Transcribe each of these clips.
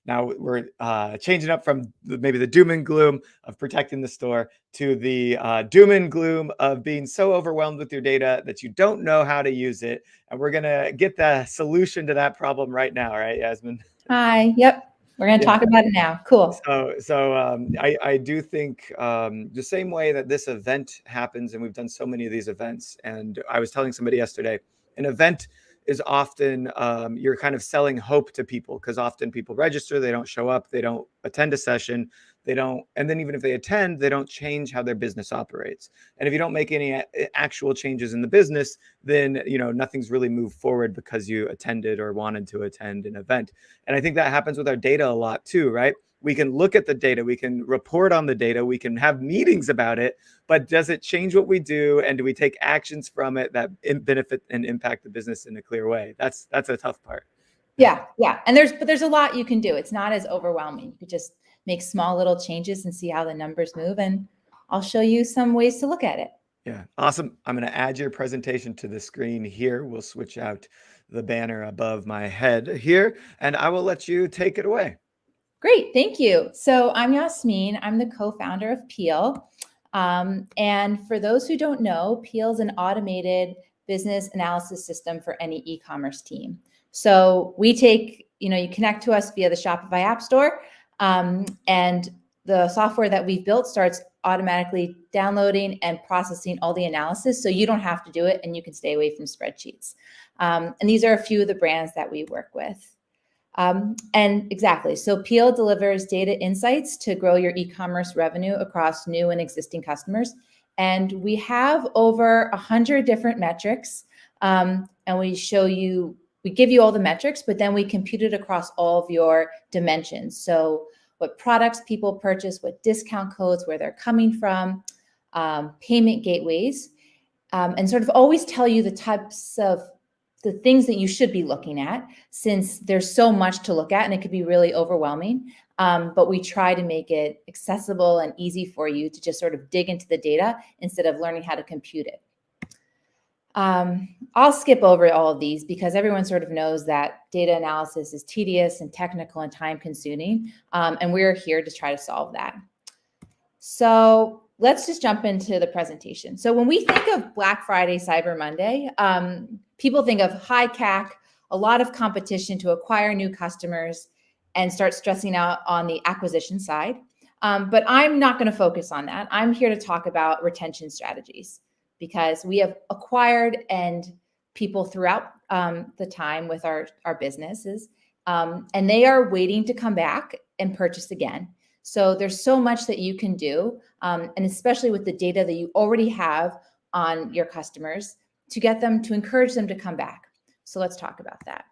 Now we're changing up from maybe the doom and gloom of protecting the store to the doom and gloom of being so overwhelmed with your data that you don't know how to use it. And we're going to get the solution to that problem right now, right, Yasmin? Hi. Yep. We're going to talk about it now. Cool. I do think the same way that this event happens, and we've done so many of these events, and I was telling somebody yesterday, an event is often you're kind of selling hope to people, because often people register, they don't show up, they don't attend a session, and then even if they attend, they don't change how their business operates. And if you don't make any actual changes in the business, then nothing's really moved forward because you attended or wanted to attend an event. And I think that happens with our data a lot too, right? We can look at the data, we can report on the data, we can have meetings about it, but does it change what we do? And do we take actions from it that benefit and impact the business in a clear way? That's a tough part. Yeah. And there's a lot you can do. It's not as overwhelming. You could just make small little changes and see how the numbers move. And I'll show you some ways to look at it. Yeah, awesome. I'm going to add your presentation to the screen here. We'll switch out the banner above my head here, and I will let you take it away. Great, thank you. So I'm Yasmin. I'm the co-founder of Peel. And for those who don't know, Peel is an automated business analysis system for any e-commerce team. So we take, you connect to us via the Shopify App Store, and the software that we've built starts automatically downloading and processing all the analysis, so you don't have to do it and you can stay away from spreadsheets. And these are a few of the brands that we work with. So Peel delivers data insights to grow your e-commerce revenue across new and existing customers. And we have over 100 different metrics. And we give you all the metrics, but then we compute it across all of your dimensions. So what products people purchase, what discount codes, where they're coming from, payment gateways, and sort of always tell you the types of the things that you should be looking at, since there's so much to look at and it could be really overwhelming. But we try to make it accessible and easy for you to just sort of dig into the data instead of learning how to compute it. I'll skip over all of these because everyone sort of knows that data analysis is tedious and technical and time consuming. And we're here to try to solve that. So let's just jump into the presentation. So when we think of Black Friday, Cyber Monday, people think of high CAC, a lot of competition to acquire new customers, and start stressing out on the acquisition side. But I'm not going to focus on that. I'm here to talk about retention strategies, because we have acquired and people throughout the time with our businesses, and they are waiting to come back and purchase again. So there's so much that you can do, and especially with the data that you already have on your customers, to encourage them to come back. So let's talk about that.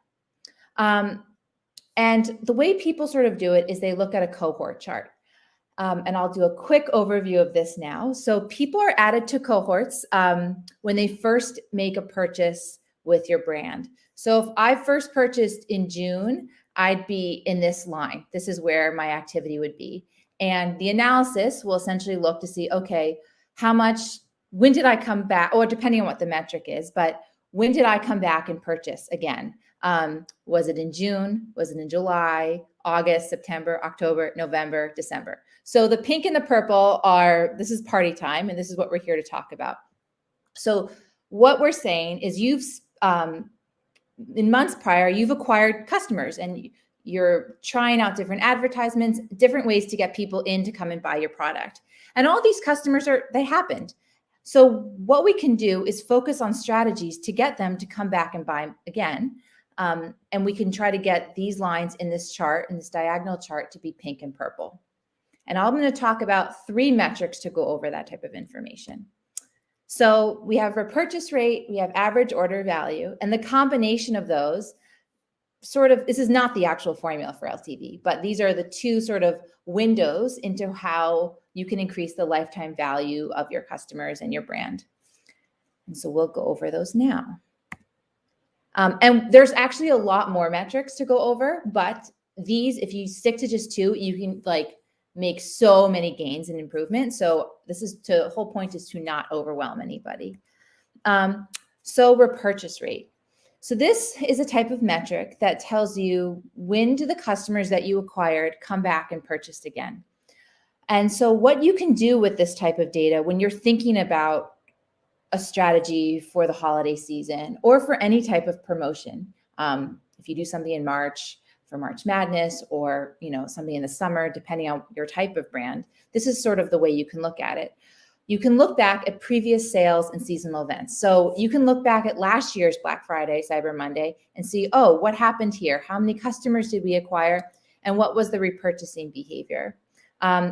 And the way people sort of do it is they look at a cohort chart. And I'll do a quick overview of this now. So people are added to cohorts when they first make a purchase with your brand. So if I first purchased in June, I'd be in this line. This is where my activity would be. And the analysis will essentially look to see, okay, when did I come back? Or depending on what the metric is, but when did I come back and purchase again? Was it in June? Was it in July, August, September, October, November, December? So the pink and the purple this is party time, and this is what we're here to talk about. So what we're saying is in months prior, you've acquired customers and you're trying out different advertisements, different ways to get people in to come and buy your product. And all these customers they happened. So what we can do is focus on strategies to get them to come back and buy again. And we can try to get these lines in this chart, in this diagonal chart, to be pink and purple. And I'm going to talk about 3 metrics to go over that type of information. So we have repurchase rate, we have average order value, and the combination of those this is not the actual formula for LTV, but these are the 2 sort of windows into how you can increase the lifetime value of your customers and your brand. And so we'll go over those now. And there's actually a lot more metrics to go over, but these, if you stick to just 2, you can make so many gains and improvements. So the whole point is to not overwhelm anybody. So repurchase rate. So this is a type of metric that tells you when do the customers that you acquired come back and purchase again. And so what you can do with this type of data when you're thinking about a strategy for the holiday season or for any type of promotion, if you do something in March for March Madness, or something in the summer, depending on your type of brand, this is sort of the way you can look at it. You can look back at previous sales and seasonal events. So you can look back at last year's Black Friday, Cyber Monday, and see, oh, what happened here? How many customers did we acquire? And what was the repurchasing behavior?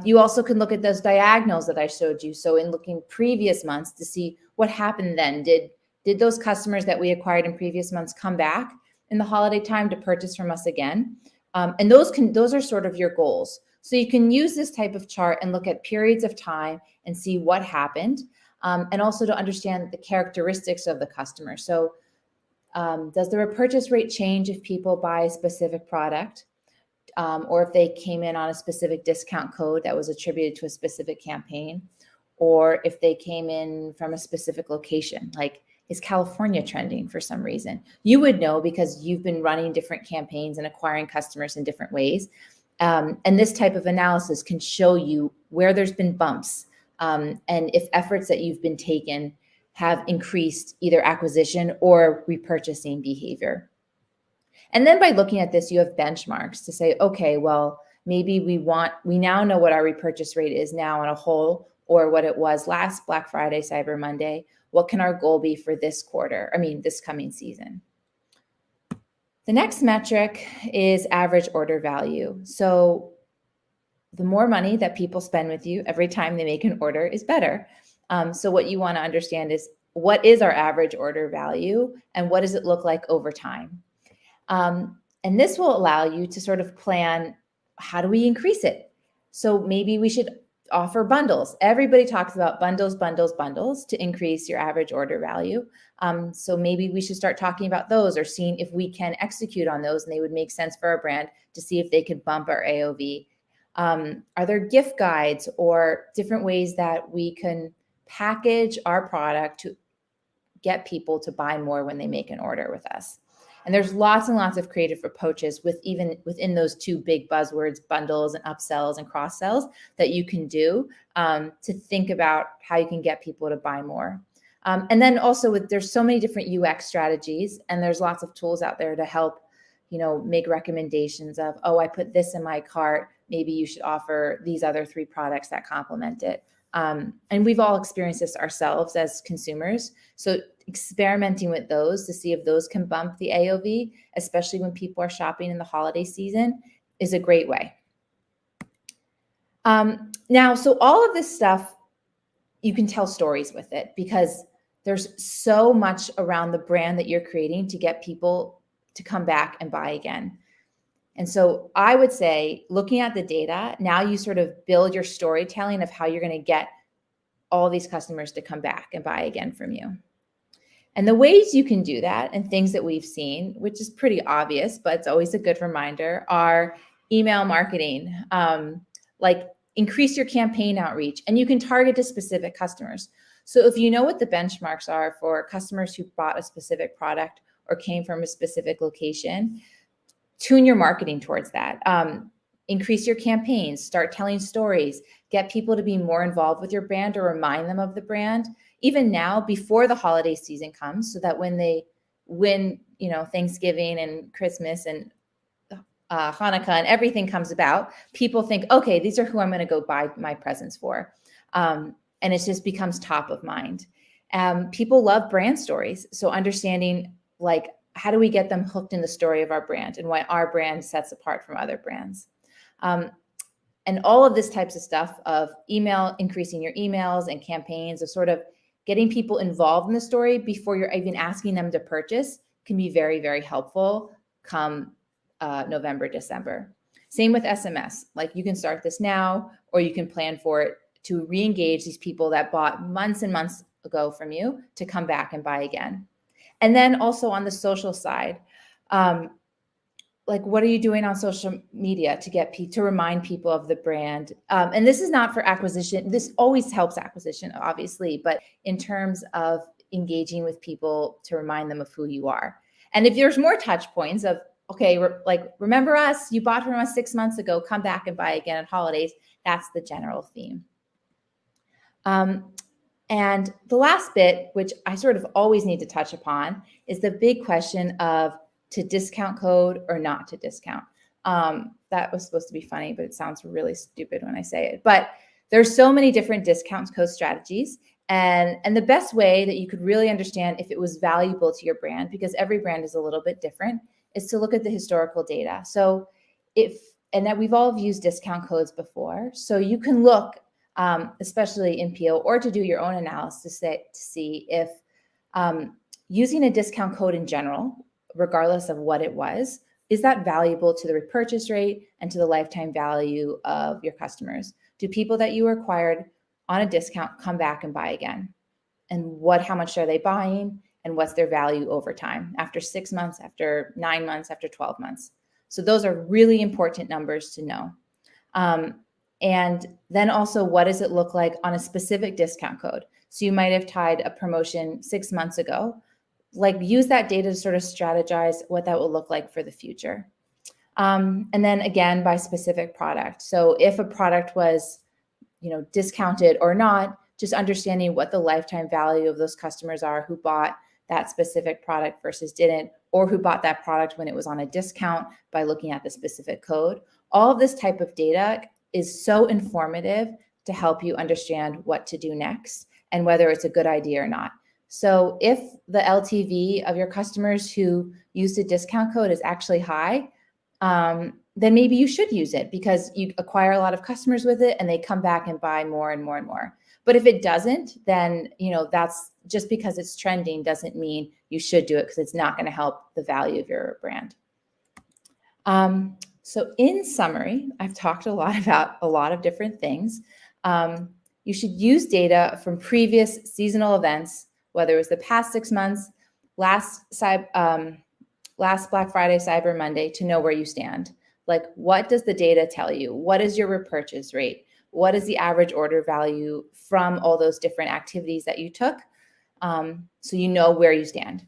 You also can look at those diagonals that I showed you. So in looking previous months to see what happened then. Did those customers that we acquired in previous months come back in the holiday time to purchase from us again? And those are sort of your goals. So you can use this type of chart and look at periods of time and see what happened, and also to understand the characteristics of the customer. So does the repurchase rate change if people buy a specific product, or if they came in on a specific discount code that was attributed to a specific campaign, or if they came in from a specific location, like is California trending for some reason? You would know because you've been running different campaigns and acquiring customers in different ways. And this type of analysis can show you where there's been bumps, and if efforts that you've been taken have increased either acquisition or repurchasing behavior. And then by looking at this, you have benchmarks to say, okay, well, maybe we now know what our repurchase rate is now on a whole, or what it was last Black Friday, Cyber Monday. What can our goal be for this coming season? The next metric is average order value. So the more money that people spend with you every time they make an order is better. So what you want to understand is, what is our average order value and what does it look like over time? And this will allow you to sort of plan, how do we increase it? So maybe we should offer bundles. Everybody talks about bundles to increase your average order value. So maybe we should start talking about those, or seeing if we can execute on those and they would make sense for our brand, to see if they could bump our AOV. Are there gift guides or different ways that we can package our product to get people to buy more when they make an order with us? And there's lots and lots of creative approaches within those two big buzzwords, bundles and upsells and cross sells, that you can do to think about how you can get people to buy more. And then also there's so many different UX strategies, and there's lots of tools out there to help, make recommendations of, oh, I put this in my cart. Maybe you should offer these other 3 products that complement it. And we've all experienced this ourselves as consumers. So experimenting with those to see if those can bump the AOV, especially when people are shopping in the holiday season, is a great way. Now, so all of this stuff, you can tell stories with it, because there's so much around the brand that you're creating to get people to come back and buy again. And so I would say, looking at the data, now you sort of build your storytelling of how you're going to get all these customers to come back and buy again from you. And the ways you can do that, and things that we've seen, which is pretty obvious, but it's always a good reminder, are email marketing, like increase your campaign outreach, and you can target to specific customers. So if you know what the benchmarks are for customers who bought a specific product or came from a specific location, tune your marketing towards that. Increase your campaigns, start telling stories, get people to be more involved with your brand or remind them of the brand, even now before the holiday season comes, so that when Thanksgiving and Christmas and Hanukkah and everything comes about, people think, okay, these are who I'm going to go buy my presents for. And it just becomes top of mind. People love brand stories. So understanding, like, how do we get them hooked in the story of our brand and why our brand sets apart from other brands? And all of this types of stuff of increasing your emails and campaigns, of sort of getting people involved in the story before you're even asking them to purchase, can be very, very helpful come November, December. Same with SMS. Like, you can start this now, or you can plan for it to re-engage these people that bought months and months ago from you to come back and buy again. And then also on the social side, like, what are you doing on social media to remind people of the brand? And this is not for acquisition. This always helps acquisition, obviously, but in terms of engaging with people to remind them of who you are. And if there's more touch points of, okay, remember us, you bought from us 6 months ago, come back and buy again at holidays, that's the general theme. And the last bit, which I sort of always need to touch upon, is the big question of to discount code or not to discount. That was supposed to be funny, but it sounds really stupid when I say it. But there's so many different discount code strategies. And the best way that you could really understand if it was valuable to your brand, because every brand is a little bit different, is to look at the historical data. So and that we've all used discount codes before. So you can look, especially in PO, or to do your own analysis to see if using a discount code in general, regardless of what it was, is that valuable to the repurchase rate and to the lifetime value of your customers? Do people that you acquired on a discount come back and buy again? And how much are they buying? And what's their value over time, after 6 months, after 9 months, after 12 months? So those are really important numbers to know. And then also, what does it look like on a specific discount code? So you might have tied a promotion 6 months ago. Use that data to sort of strategize what that will look like for the future. And then again, by specific product. So if a product was, discounted or not, just understanding what the lifetime value of those customers are who bought that specific product versus didn't, or who bought that product when it was on a discount by looking at the specific code. All of this type of data is so informative to help you understand what to do next and whether it's a good idea or not. So if the LTV of your customers who used a discount code is actually high, then maybe you should use it because you acquire a lot of customers with it and they come back and buy more and more and more. But if it doesn't, then, that's just because it's trending doesn't mean you should do it, because it's not going to help the value of your brand. So in summary, I've talked a lot about a lot of different things. You should use data from previous seasonal events, whether it was the past 6 months, last Black Friday, Cyber Monday, to know where you stand. What does the data tell you? What is your repurchase rate? What is the average order value from all those different activities that you took? So you know where you stand.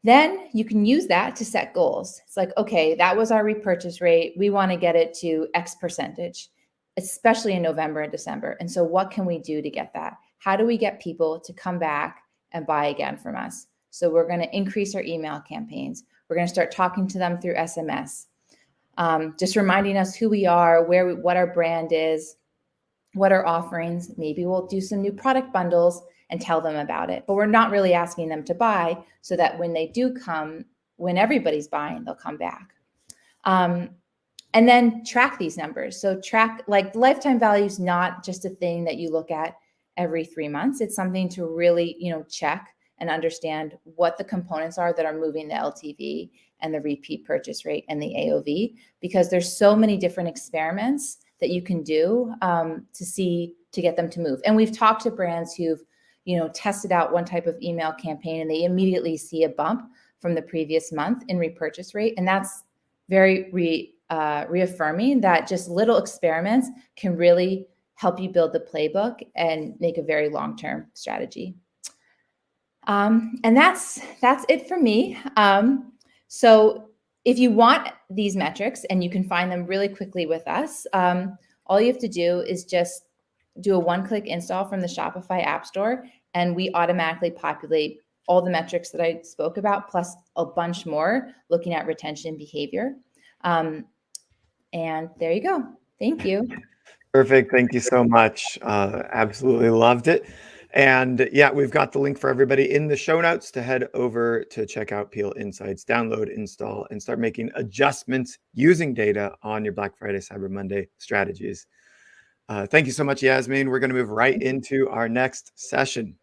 Then you can use that to set goals. It's okay, that was our repurchase rate. We want to get it to X percentage, especially in November and December. And so what can we do to get that? How do we get people to come back and buy again from us? So we're going to increase our email campaigns. We're going to start talking to them through SMS, just reminding us who we are, what our brand is, what our offerings. Maybe we'll do some new product bundles and tell them about it. But we're not really asking them to buy, so that when they do come, when everybody's buying, they'll come back. And then track these numbers. So lifetime value is not just a thing that you look at every 3 months. It's something to really, check and understand what the components are that are moving the LTV and the repeat purchase rate and the AOV, because there's so many different experiments that you can do to get them to move. And we've talked to brands who've, tested out one type of email campaign and they immediately see a bump from the previous month in repurchase rate. And that's very reaffirming that just little experiments can really help you build the playbook and make a very long-term strategy. And that's it for me. So if you want these metrics, and you can find them really quickly with us, all you have to do is just do a one-click install from the Shopify App Store, and we automatically populate all the metrics that I spoke about, plus a bunch more looking at retention behavior. And there you go. Thank you. Perfect. Thank you so much. Absolutely loved it. And yeah, we've got the link for everybody in the show notes to head over to check out Peel Insights, download, install, and start making adjustments using data on your Black Friday, Cyber Monday strategies. Thank you so much, Yasmin. We're going to move right into our next session.